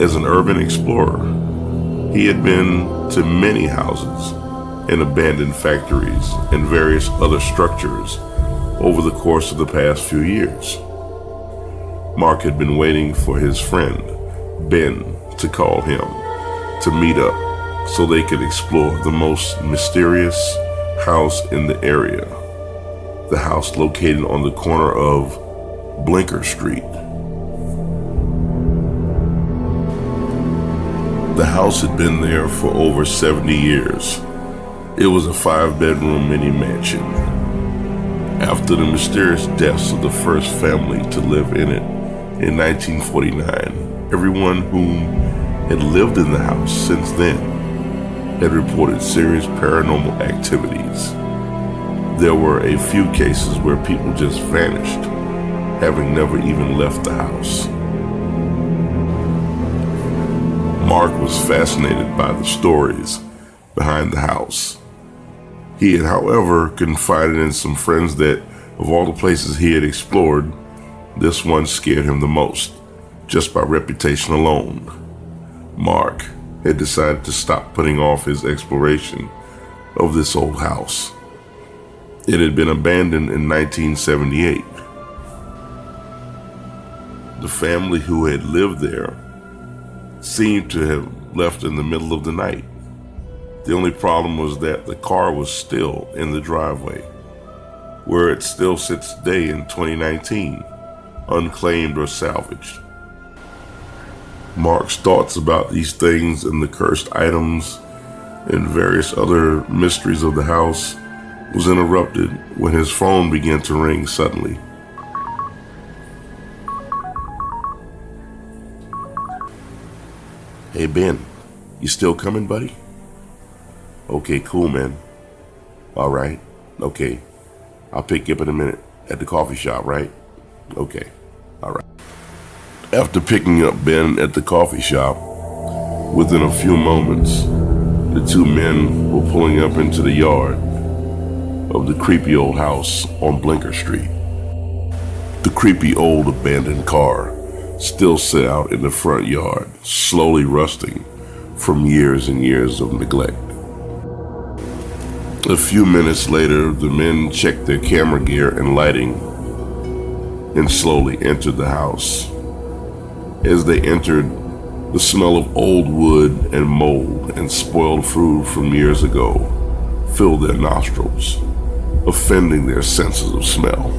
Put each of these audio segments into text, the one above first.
As an urban explorer, he had been to many houses and abandoned factories and various other structures over the course of the past few years. Mark had been waiting for his friend, Ben, to call him to meet up so they could explore the most mysterious house in the area, the house located on the corner of Blinker Street. The house had been there for over 70 years. It was a 5-bedroom mini mansion. After the mysterious deaths of the first family to live in it in 1949, everyone whom had lived in the house since then had reported serious paranormal activities. There were a few cases where people just vanished, having never even left the house. Mark was fascinated by the stories behind the house. He had, however, confided in some friends that of all the places he had explored, this one scared him the most, just by reputation alone. Mark had decided to stop putting off his exploration of this old house. It had been abandoned in 1978. The family who had lived there seemed to have left in the middle of the night. The only problem was that the car was still in the driveway, where it still sits today in 2019, unclaimed or salvaged. Mark's thoughts about these things and the cursed items and various other mysteries of the house was interrupted when his phone began to ring suddenly. Hey Ben, you still coming, buddy? Okay, cool, man. All right, okay. I'll pick you up in a minute at the coffee shop, right? Okay, all right. After picking up Ben at the coffee shop, within a few moments, the two men were pulling up into the yard of the creepy old house on Blinker Street. The creepy old abandoned car still sat out in the front yard, slowly rusting from years and years of neglect. A few minutes later, the men checked their camera gear and lighting and slowly entered the house. As they entered, the smell of old wood and mold and spoiled food from years ago filled their nostrils, offending their senses of smell.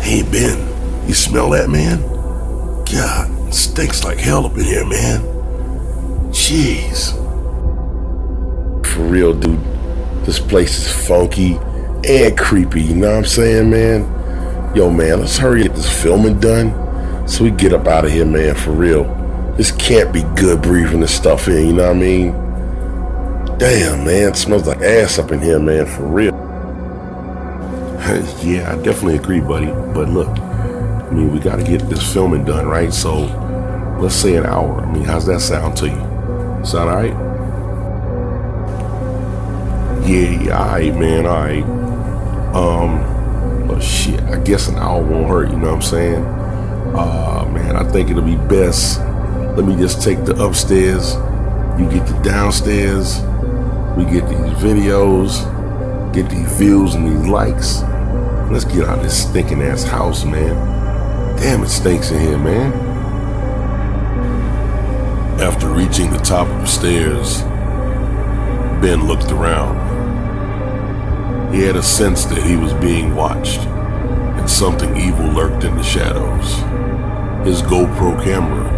Hey Ben, you smell that, man? God, it stinks like hell up in here, man. Jeez. For real, dude, this place is funky and creepy, you know what I'm saying, man? Yo, man, let's hurry get this filming done so we get up out of here, man, for real. This can't be good breathing this stuff in, you know what I mean? Damn, man, it smells like ass up in here, man, for real. Yeah, I definitely agree, buddy, but look, I mean, we gotta get this filming done, right? So, let's say an hour. I mean, how's that sound to you? Sound all right? Yeah, all right, man, all right. But shit, I guess an hour won't hurt, you know what I'm saying? Man, I think it'll be best. Let me just take the upstairs. You get the downstairs. We get these videos, get these views and these likes. Let's get out of this stinking ass house, man. Damn, it stinks in here, man. After reaching the top of the stairs, Ben looked around. He had a sense that he was being watched, and something evil lurked in the shadows. His GoPro camera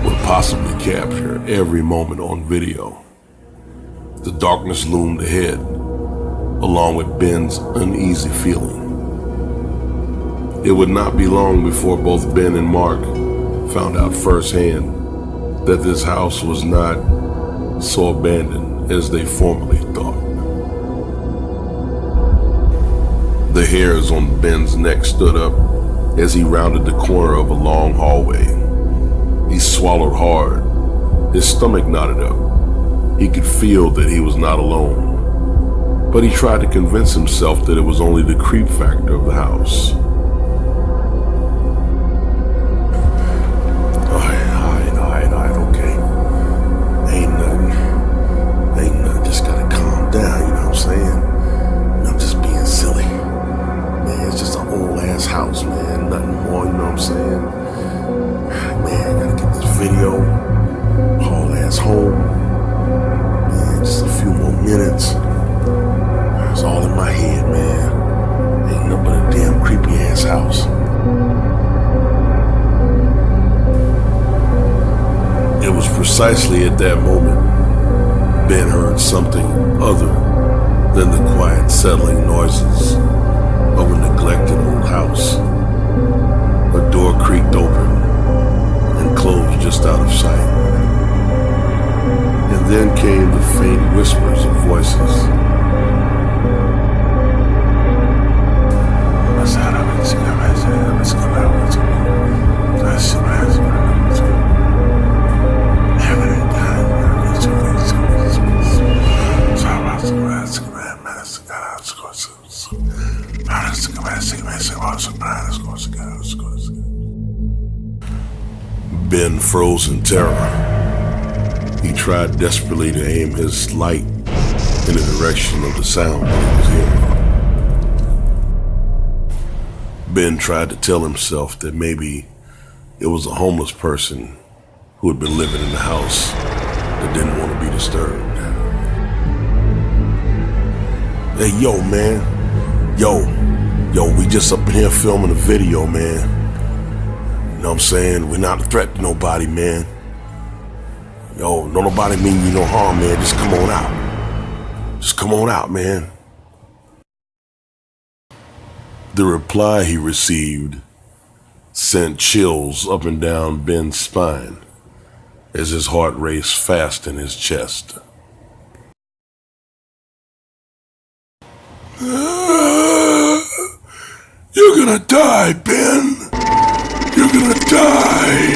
would possibly capture every moment on video. The darkness loomed ahead, along with Ben's uneasy feeling. It would not be long before both Ben and Mark found out firsthand that this house was not so abandoned as they formerly thought. The hairs on Ben's neck stood up as he rounded the corner of a long hallway. He swallowed hard. His stomach knotted up. He could feel that he was not alone, but he tried to convince himself that it was only the creep factor of the house. Oh, video, haul ass home. Man, just a few more minutes. It's all in my head, man. Ain't nothing but a damn creepy ass house. It was precisely at that moment Ben heard something other than the quiet settling noises of a neglected old house. A door creaked open and closed just out of sight. And then came the faint whispers of voices. Ben froze in terror. He tried desperately to aim his light in the direction of the sound that he was hearing. Ben tried to tell himself that maybe it was a homeless person who had been living in the house that didn't want to be disturbed. Hey, yo, man. Yo, we just up in here filming a video, man. You know what I'm saying? We're not a threat to nobody, man. Yo, don't nobody mean you no harm, man. Just come on out. Just come on out, man. The reply he received sent chills up and down Ben's spine as his heart raced fast in his chest. You're gonna die, Ben. You're gonna die.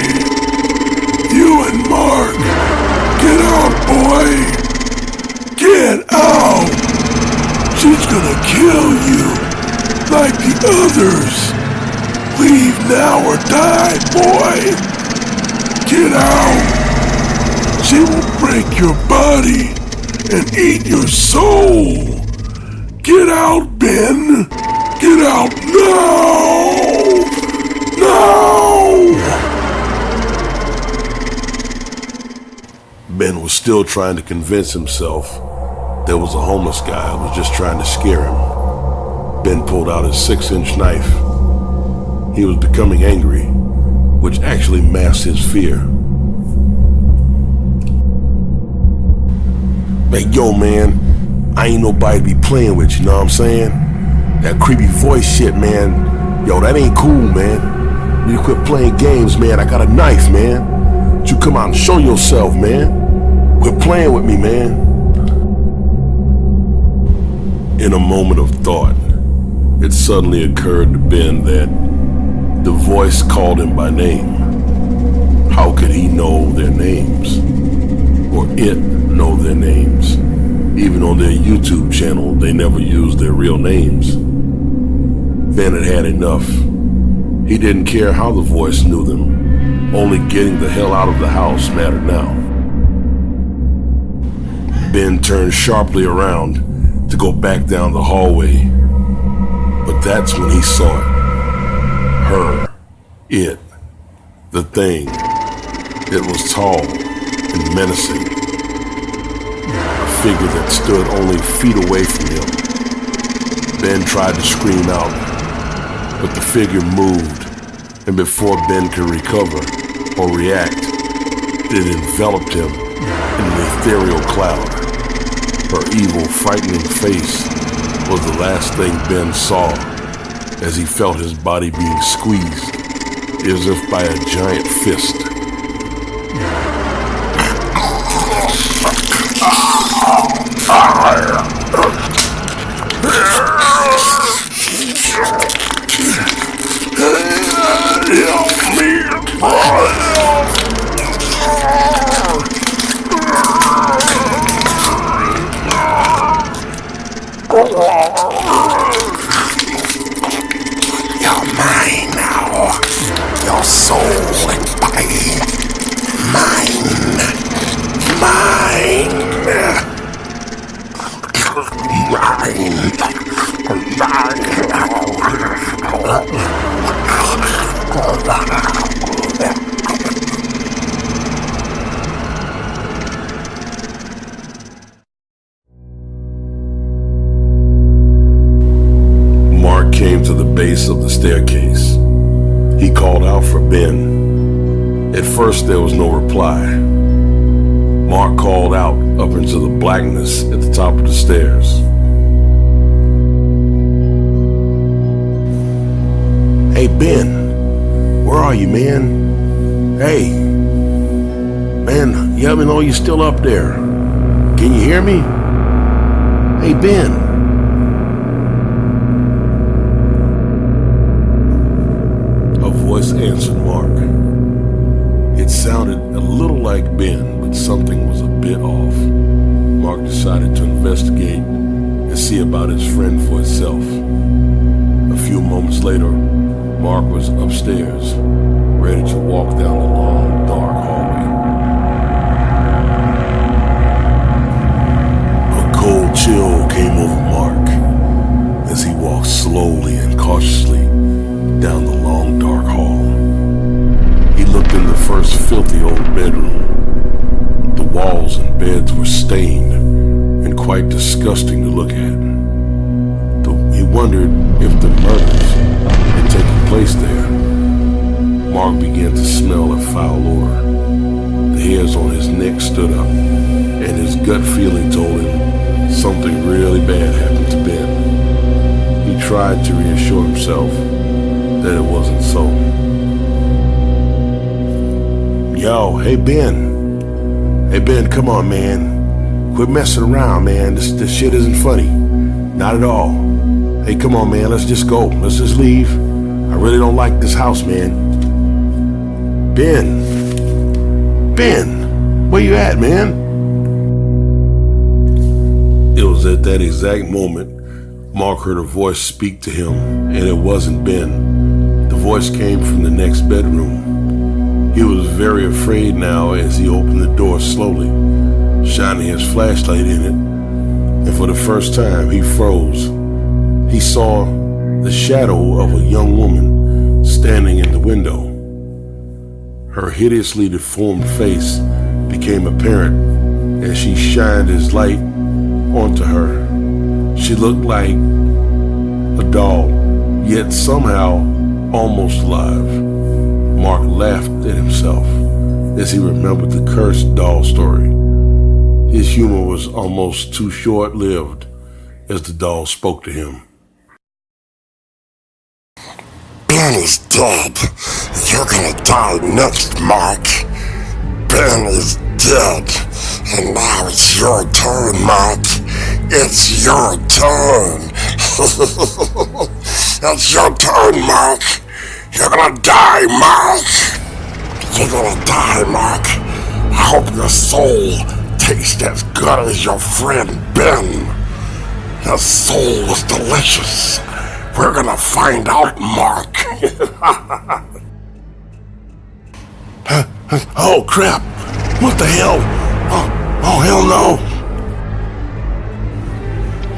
You and Mark. Get out, boy. Get out. She's gonna kill you like the others. Leave now or die, boy. Get out. She will break your body and eat your soul. Get out, Ben. Get out now. No! Ben was still trying to convince himself there was a homeless guy who was just trying to scare him. Ben pulled out his 6-inch knife. He was becoming angry, which actually masked his fear. Hey, yo, man, I ain't nobody to be playing with, you know what I'm saying? That creepy voice shit, man, yo, that ain't cool, man. You quit playing games, man. I got a knife, man. You come out and show yourself, man. Quit playing with me, man. In a moment of thought, it suddenly occurred to Ben that the voice called him by name. How could he know their names? Or it know their names? Even on their YouTube channel, they never used their real names. Ben had had enough. He didn't care how the voice knew them. Only getting the hell out of the house mattered now. Ben turned sharply around to go back down the hallway. But that's when he saw it. Her. It. The thing. It was tall and menacing. A figure that stood only feet away from him. Ben tried to scream out, but the figure moved, and before Ben could recover or react, it enveloped him in an ethereal cloud. Her evil, frightening face was the last thing Ben saw as he felt his body being squeezed as if by a giant fist. Help me! You're mine now. Your soul and body. Mine. first there was no reply. Mark called out up into the blackness at the top of the stairs. Hey, Ben, where are you, man? Hey, man, you let me know you're still up there. Can you hear me? Hey, Ben. A voice answered Mark. It sounded a little like Ben, but something was a bit off. Mark decided to investigate and see about his friend for himself. A few moments later, Mark was upstairs, ready to walk down the long, dark hallway. A cold chill came over Mark as he walked slowly and cautiously down the long, dark hall. He looked in the first filthy old bedroom. The walls and beds were stained and quite disgusting to look at. He wondered if the murders had taken place there. Mark began to smell a foul odor. The hairs on his neck stood up, and his gut feeling told him something really bad happened to Ben. He tried to reassure himself that it wasn't so. Yo, hey Ben. Hey Ben, come on, man. Quit messing around, man. This shit isn't funny. Not at all. Hey, come on, man. Let's just go. Let's just leave. I really don't like this house, man. Ben, where you at, man? It was at that exact moment Mark heard a voice speak to him, and it wasn't Ben. The voice came from the next bedroom. He was very afraid now as he opened the door slowly, shining his flashlight in it, and for the first time he froze. He saw the shadow of a young woman standing in the window. Her hideously deformed face became apparent as she shined his light onto her. She looked like a doll, yet somehow almost alive. Mark laughed at himself as he remembered the cursed doll story. His humor was almost too short-lived as the doll spoke to him. Ben is dead. You're gonna die next, Mark. Ben is dead. And now it's your turn, Mark. It's your turn. It's your turn, Mark. You're gonna die, Mark. You're gonna die, Mark. I hope your soul tastes as good as your friend Ben. Your soul was delicious. We're gonna find out, Mark. Oh, crap. What the hell? Oh, hell no.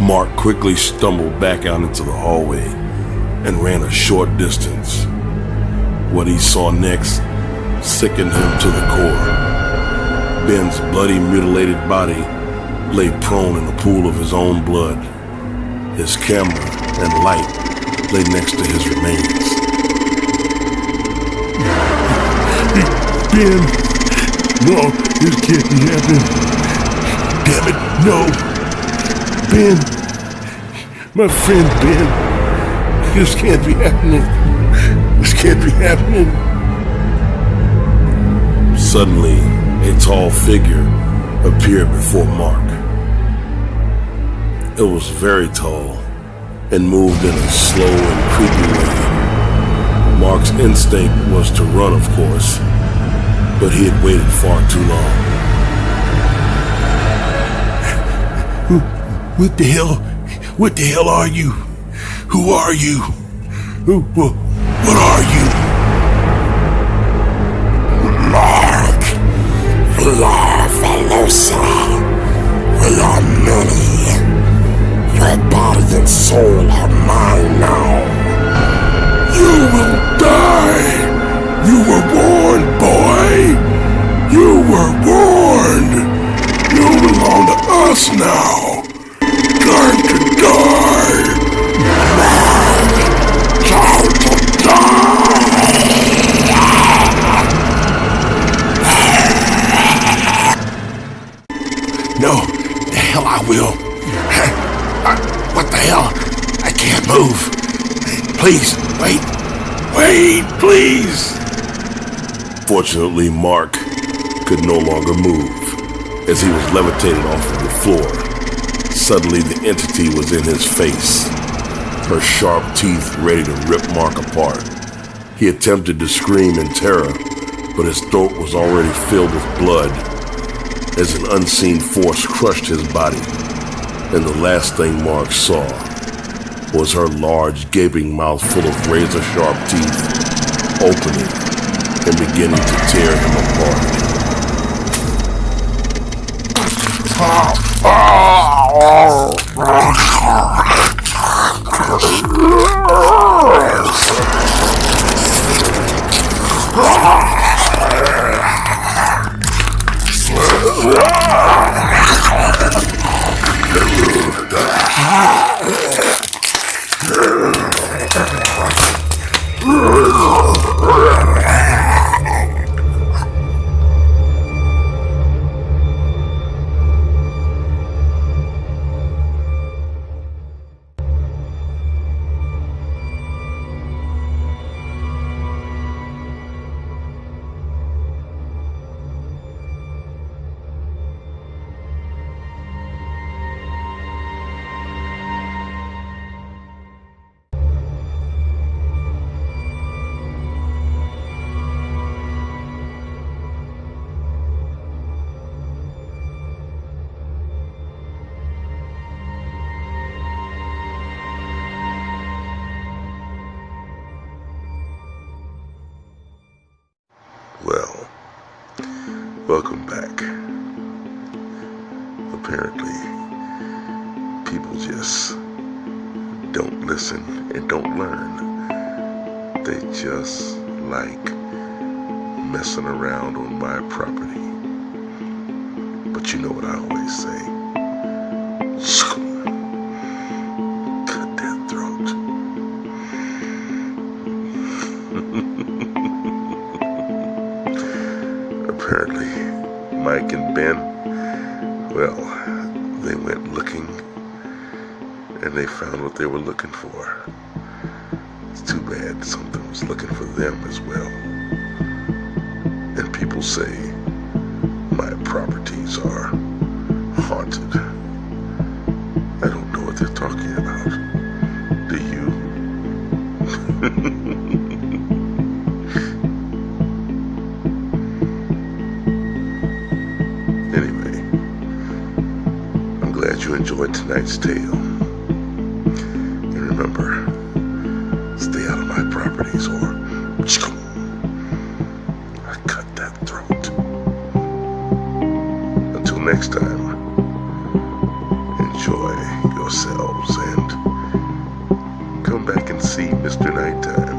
Mark quickly stumbled back out into the hallway and ran a short distance. What he saw next sickened him to the core. Ben's bloody, mutilated body lay prone in a pool of his own blood. His camera and light lay next to his remains. Ben, no, this can't be happening. Damn it, no. Ben, my friend Ben, this can't be happening. This can't be happening. Suddenly, a tall figure appeared before Mark. It was very tall and moved in a slow and creepy way. Mark's instinct was to run, of course, but he had waited far too long. What the hell? What the hell are you? Who are you? What are you? Mark, we are Velosa. We are many. Your body and soul are mine now. You will die! You were warned, boy! You were warned! You belong to us now! Time to die! Mark, time to die! I will. What the hell? I can't move. Please, wait. Wait, please. Fortunately, Mark could no longer move as he was levitated off of the floor. Suddenly, the entity was in his face, her sharp teeth ready to rip Mark apart. He attempted to scream in terror, but his throat was already filled with blood as an unseen force crushed his body. And the last thing Mark saw was her large, gaping mouth full of razor-sharp teeth opening and beginning to tear him apart. Well, welcome back. Apparently, people just don't listen and don't learn. They just like messing around on my property. But you know what I always say. Cut that throat. Apparently, Mike and Ben, well, they went looking and they found what they were looking for. It's too bad something was looking for them as well. And people say my properties are haunted. I don't know what they're talking about. Do you? Anyway, I'm glad you enjoyed tonight's tale. And remember, stay out of my properties or I cut that throat. Until next time, enjoy yourselves and come back and see Mr. Nighttime.